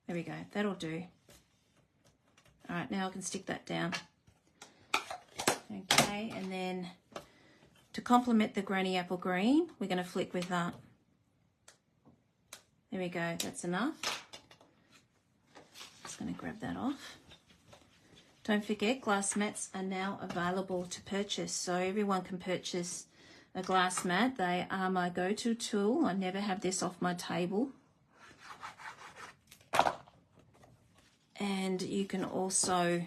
There we go, that'll do. All right, now I can stick that down. Okay, and then to complement the granny apple green, we're going to flick with that. There we go, that's enough. Just going to grab that off. Don't forget, glass mats are now available to purchase, so everyone can purchase a glass mat. They are my go-to tool. I never have this off my table. And you can also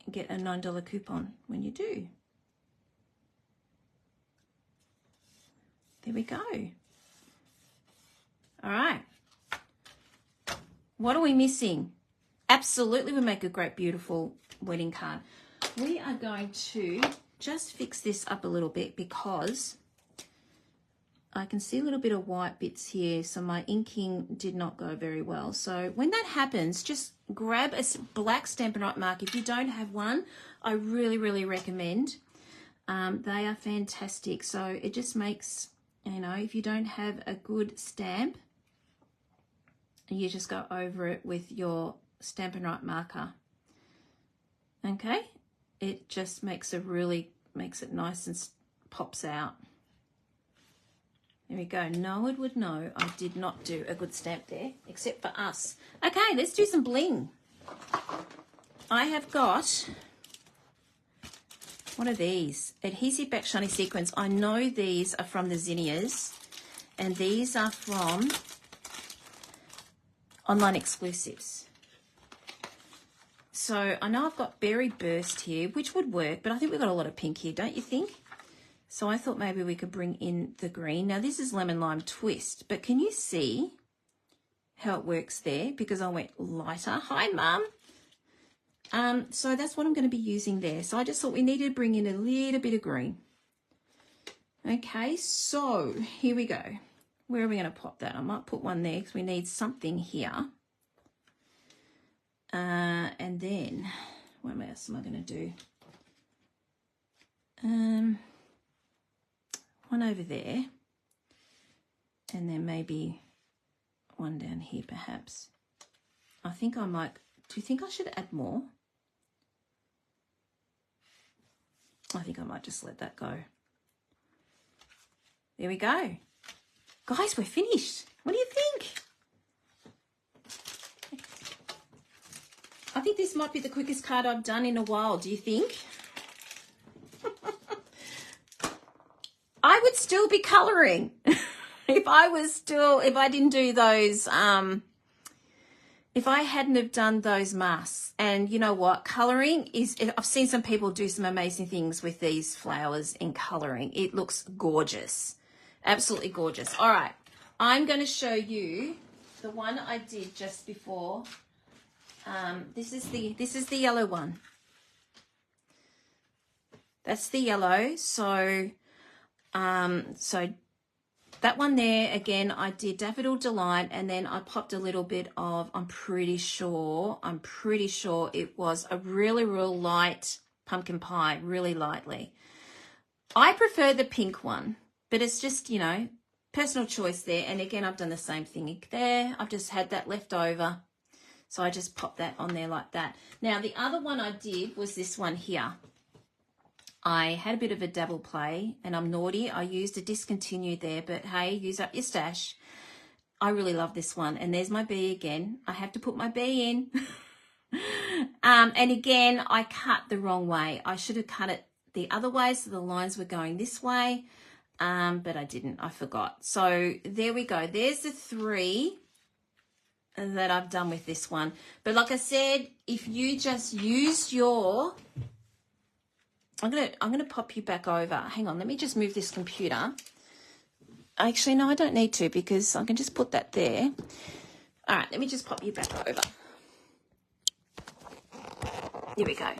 get a $9 coupon when you do. There we go. All right. What are we missing? Absolutely, we make a great, beautiful wedding card. We are going to just fix this up a little bit because I can see a little bit of white bits here, so my inking did not go very well. So when that happens, just grab a black Stampin' Up! Mark. If you don't have one, I really, really recommend. They are fantastic. So it just makes, you know, if you don't have a good stamp, you just go over it with your Stampin' Up! Marker. Okay? It just makes it nice and pops out. There we go. No one would know I did not do a good stamp there, except for us. Okay, let's do some bling. I have got, what are these? Adhesive Back Shiny Sequins. I know these are from the Zinnias, and these are from Online Exclusives. So I know I've got Berry Burst here, which would work, but I think we've got a lot of pink here, don't you think? So I thought maybe we could bring in the green. Now this is Lemon Lime Twist, but can you see how it works there? Because I went lighter. Hi, Mum. So that's what I'm going to be using there. So I just thought we needed to bring in a little bit of green. Okay, so here we go. Where are we going to pop that? I might put one there because we need something here. And then, what else am I going to do? One over there, and then maybe one down here perhaps. I think I might, do you think I should add more? I think I might just let that go. There we go. Guys, we're finished. What do you think? I think this might be the quickest card I've done in a while. Do you think? I would still be colouring if I didn't do those, if I hadn't have done those masks. And you know what? Colouring is, I've seen some people do some amazing things with these flowers in colouring. It looks gorgeous. Absolutely gorgeous. All right. I'm going to show you the one I did just before. This is the yellow one. That's the yellow. So that one there, again, I did Daffodil Delight, and then I popped a little bit of, I'm pretty sure it was a really, real light pumpkin pie, really lightly. I prefer the pink one, But it's just, you know, personal choice there. And again, I've done the same thing there. I've just had that left over. So I just popped that on there like that. Now, the other one I did was this one here. I had a bit of a double play, and I'm naughty. I used a discontinued there, but hey, use up your stash. I really love this one. And there's my bee again. I have to put my bee in. And again, I cut the wrong way. I should have cut it the other way, so the lines were going this way. But I didn't. I forgot. So there we go. There's the 3 that I've done with this one. But like I said, if you just used your, I'm gonna pop you back over. Hang on, let me just move this computer. Actually, no, I don't need to, because I can just put that there. All right, let me just pop you back over. Here we go.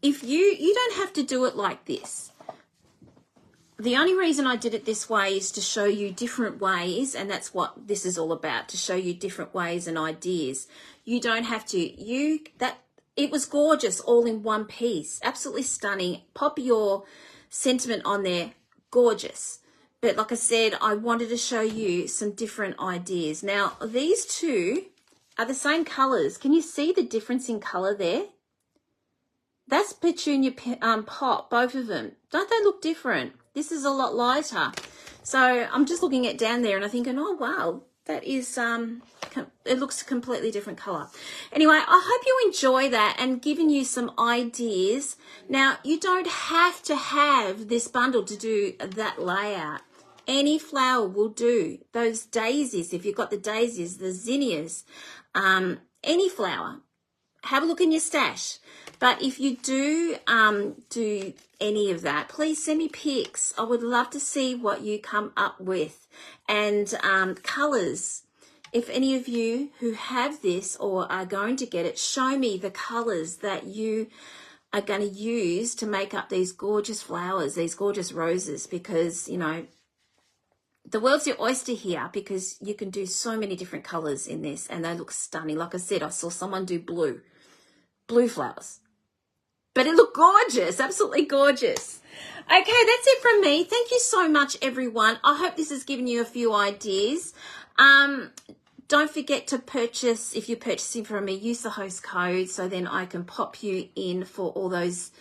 If you don't have to do it like this. The only reason I did it this way is to show you different ways, and that's what this is all about, to show you different ways and ideas. You don't have to. It was gorgeous all in one piece. Absolutely stunning. Pop your sentiment on there. Gorgeous. But like I said, I wanted to show you some different ideas. Now, these two are the same colours. Can you see the difference in colour there? That's Petunia Pop, both of them. Don't they look different? This is a lot lighter. So I'm just looking at down there and I'm thinking, oh, wow, that is, it looks a completely different colour. Anyway, I hope you enjoy that and giving you some ideas. Now, you don't have to have this bundle to do that layout. Any flower will do. Those daisies, if you've got the daisies, the zinnias, any flower. Have a look in your stash. But if you do do any of that, please send me pics. I would love to see what you come up with. And colours. If any of you who have this or are going to get it, show me the colours that you are going to use to make up these gorgeous flowers, these gorgeous roses, because, you know, the world's your oyster here, because you can do so many different colours in this and they look stunning. Like I said, I saw someone do blue flowers. But it looked gorgeous, absolutely gorgeous. Okay, that's it from me. Thank you so much, everyone. I hope this has given you a few ideas. Don't forget to purchase, if you're purchasing from me, use the host code so then I can pop you in for all those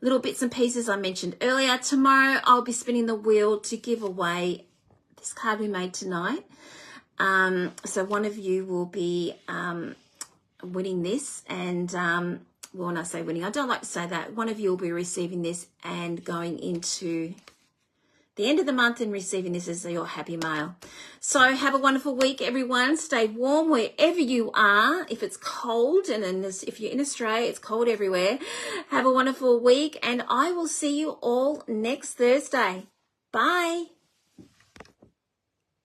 little bits and pieces I mentioned earlier. Tomorrow, I'll be spinning the wheel to give away this card we made tonight. So one of you will be winning this, and well, when I say winning, I don't like to say that. One of you will be receiving this and going into the end of the month and receiving this as your happy mail. So have a wonderful week, everyone. Stay warm wherever you are. If it's cold, and then if you're in Australia, it's cold everywhere. Have a wonderful week, and I will see you all next Thursday. Bye.